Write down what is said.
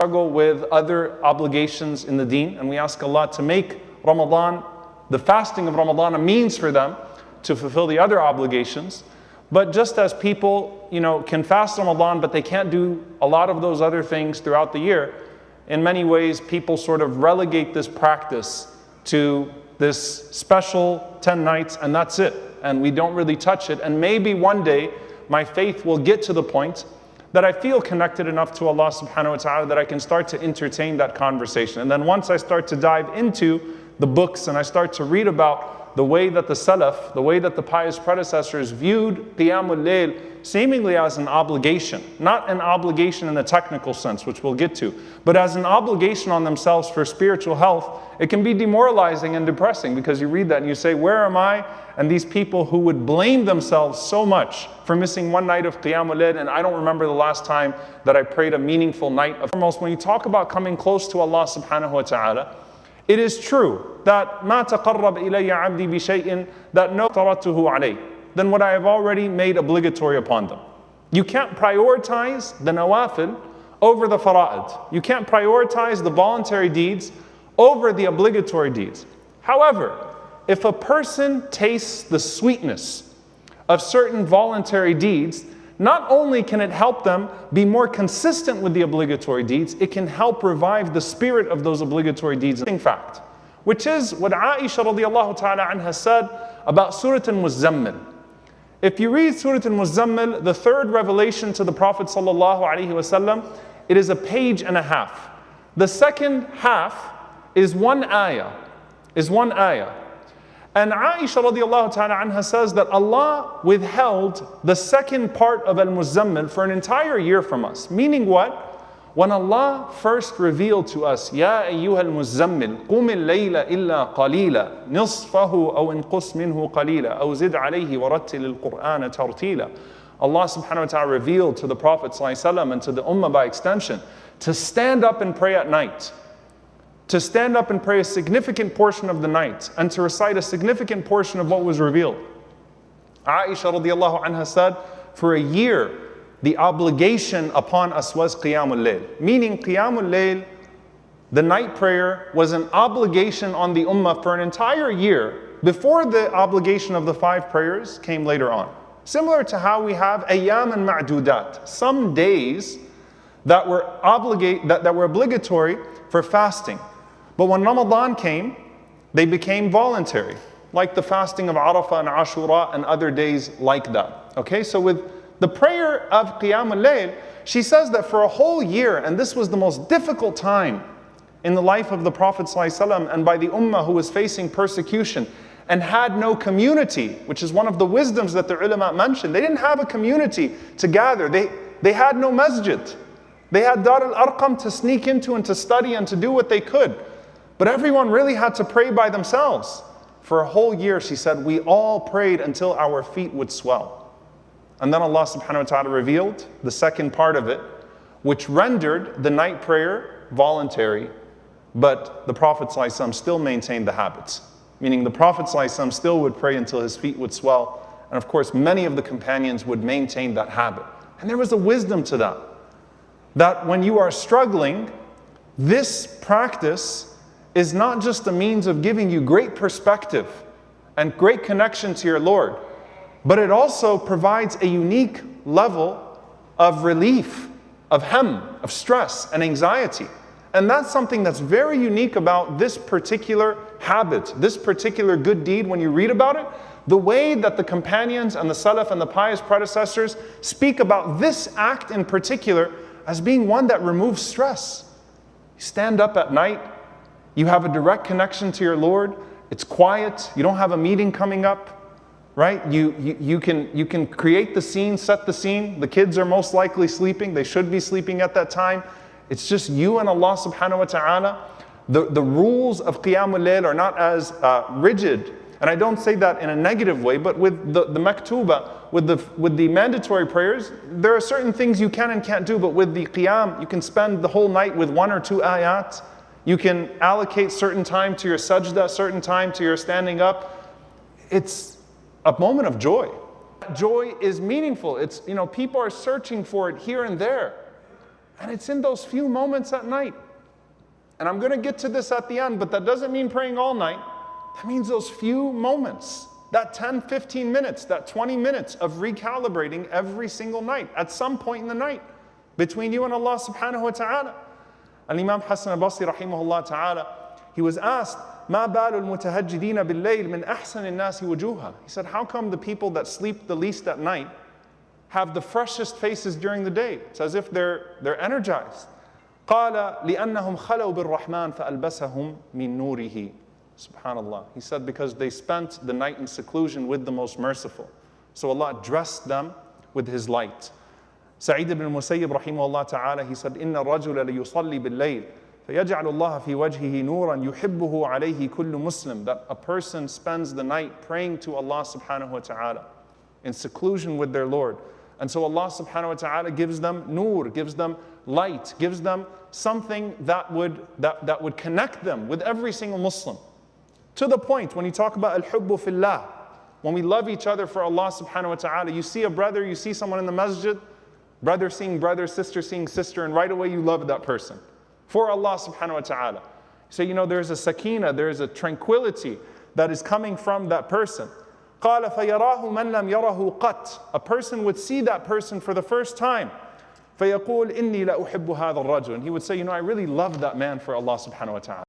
struggle with other obligations in the deen, and we ask Allah to make Ramadan, the fasting of Ramadan, a means for them to fulfill the other obligations. But just as people, can fast Ramadan, but they can't do a lot of those other things throughout the year, in many ways, people sort of relegate this practice to this special 10 nights, and that's it. And we don't really touch it. And maybe one day, my faith will get to the point that I feel connected enough to Allah subhanahu wa ta'ala that I can start to entertain that conversation. And then once I start to dive into the books and I start to read about the way that the Salaf, the way that the pious predecessors viewed Qiyamul Layl seemingly as an obligation, not an obligation in the technical sense, which we'll get to, but as an obligation on themselves for spiritual health, it can be demoralizing and depressing because you read that and you say, where am I? And these people who would blame themselves so much for missing one night of Qiyamul Layl, and I don't remember the last time that I prayed a meaningful night. Foremost, when you talk about coming close to Allah subhanahu wa ta'ala, it is true that مَا تَقَرَّبْ إِلَيَّ عَبْدِي بِشَيْءٍ that no تَرَتُهُ عَلَيْهِ than what I have already made obligatory upon them. You can't prioritize the nawafil over the fara'id. You can't prioritize the voluntary deeds over the obligatory deeds. However, if a person tastes the sweetness of certain voluntary deeds, not only can it help them be more consistent with the obligatory deeds, it can help revive the spirit of those obligatory deeds. In fact, which is what Aisha radiallahu ta'ala anha said about Surah Al-Muzammil. If you read Surah Al-Muzammil, the third revelation to the Prophet sallallahu alaihi wasallam, it is a page and a half. The second half is one ayah. And Aisha radiallahu ta'ala anha says that Allah withheld the second part of Al-Muzammil for an entire year from us. Meaning what? When Allah first revealed to us, Ya ayyuha al-muzammil, qum al-layla illa qalila, nisfahu aw inqus minhu qalila, aw zid alayhi wa rattil al-Qur'ana tartila. Allah subhanahu wa ta'ala revealed to the Prophet sallallahu alaihi wasallam and to the ummah by extension to stand up and pray at night. To stand up and pray a significant portion of the night and to recite a significant portion of what was revealed. Aisha radiallahu anha said, for a year, the obligation upon us was Qiyamul Layl. Meaning Qiyamul Layl, the night prayer, was an obligation on the ummah for an entire year before the obligation of the 5 prayers came later on. Similar to how we have ayyam and ma'dudat, some days that were obligatory for fasting. But when Ramadan came, they became voluntary, like the fasting of Arafah and Ashura and other days like that. Okay, so with the prayer of Qiyamul Layl, she says that for a whole year, and this was the most difficult time in the life of the Prophet ﷺ and by the ummah who was facing persecution and had no community, which is one of the wisdoms that the ulama mentioned. They didn't have a community to gather. They had no masjid. They had Dar al-Arqam to sneak into and to study and to do what they could. But everyone really had to pray by themselves. For a whole year, she said, we all prayed until our feet would swell. And then Allah subhanahu wa ta'ala revealed the second part of it, which rendered the night prayer voluntary, but the Prophet ﷺ still maintained the habits. Meaning the Prophet ﷺ still would pray until his feet would swell. And of course, many of the companions would maintain that habit. And there was a wisdom to that. That when you are struggling, this practice is not just a means of giving you great perspective and great connection to your Lord, but it also provides a unique level of relief, of of stress and anxiety. And that's something that's very unique about this particular habit, this particular good deed. When you read about it, the way that the companions and the Salaf and the pious predecessors speak about this act in particular as being one that removes stress. You stand up at night, you have a direct connection to your Lord, it's quiet, you don't have a meeting coming up, right? You can create the scene, set the scene. The kids are most likely sleeping. They should be sleeping at that time. It's just you and Allah subhanahu wa ta'ala. The rules of Qiyamul Layl are not as rigid. And I don't say that in a negative way, but with the maktuba, with the mandatory prayers, there are certain things you can and can't do, but with the Qiyam, you can spend the whole night with 1 or 2 ayat. You can allocate certain time to your sajda, certain time to your standing up. It's a moment of joy. Joy is meaningful. It's, people are searching for it here and there. And it's in those few moments at night. And I'm going to get to this at the end, but that doesn't mean praying all night. That means those few moments, that 10, 15 minutes, that 20 minutes of recalibrating every single night, at some point in the night, between you and Allah subhanahu wa ta'ala. Al-Imam Hassan al-Basri rahimahullah ta'ala, he was asked, مَا بَالُ الْمُتَهَجِّدِينَ بِاللَّيْلِ مِنْ أَحْسَنِ النَّاسِ وُجُوهًا. He said, how come the people that sleep the least at night have the freshest faces during the day? It's as if they're energized. قَالَ لِأَنَّهُمْ خَلَوْا بِالرَّحْمَنِ فَأَلْبَسَهُمْ مِنْ نُورِهِ. Subhanallah. He said, because they spent the night in seclusion with the most merciful. So Allah dressed them with His light. Sa'id ibn Musayyib rahimahullah ta'ala, he said, إِنَّ الرَّجُلَ لِيُصَلِّي بِاللَّيْلِ فَيَجْعَلُ اللَّهَ فِي وَجْهِهِ نُورًا يُحِبُّهُ عَلَيْهِ كُلُّ مُسْلِمٍ. That a person spends the night praying to Allah subhanahu wa ta'ala in seclusion with their Lord. And so Allah subhanahu wa ta'ala gives them nur, gives them light, gives them something that would connect them with every single Muslim. To the point, when you talk about al-hubbu fillah, when we love each other for Allah subhanahu wa ta'ala, you see a brother, you see someone in the masjid, brother seeing brother, sister seeing sister, and right away you love that person for Allah subhanahu wa ta'ala. So you know there's a sakina, there's a tranquility that is coming from that person. قَالَ فَيَرَاهُ مَنْ لَمْ يَرَهُ قَطْ. A person would see that person for the first time. فَيَقُولْ إِنِّي لَأُحِبُّ هَذَا الرَّجُلِ. And he would say, you know, I really love that man for Allah subhanahu wa ta'ala.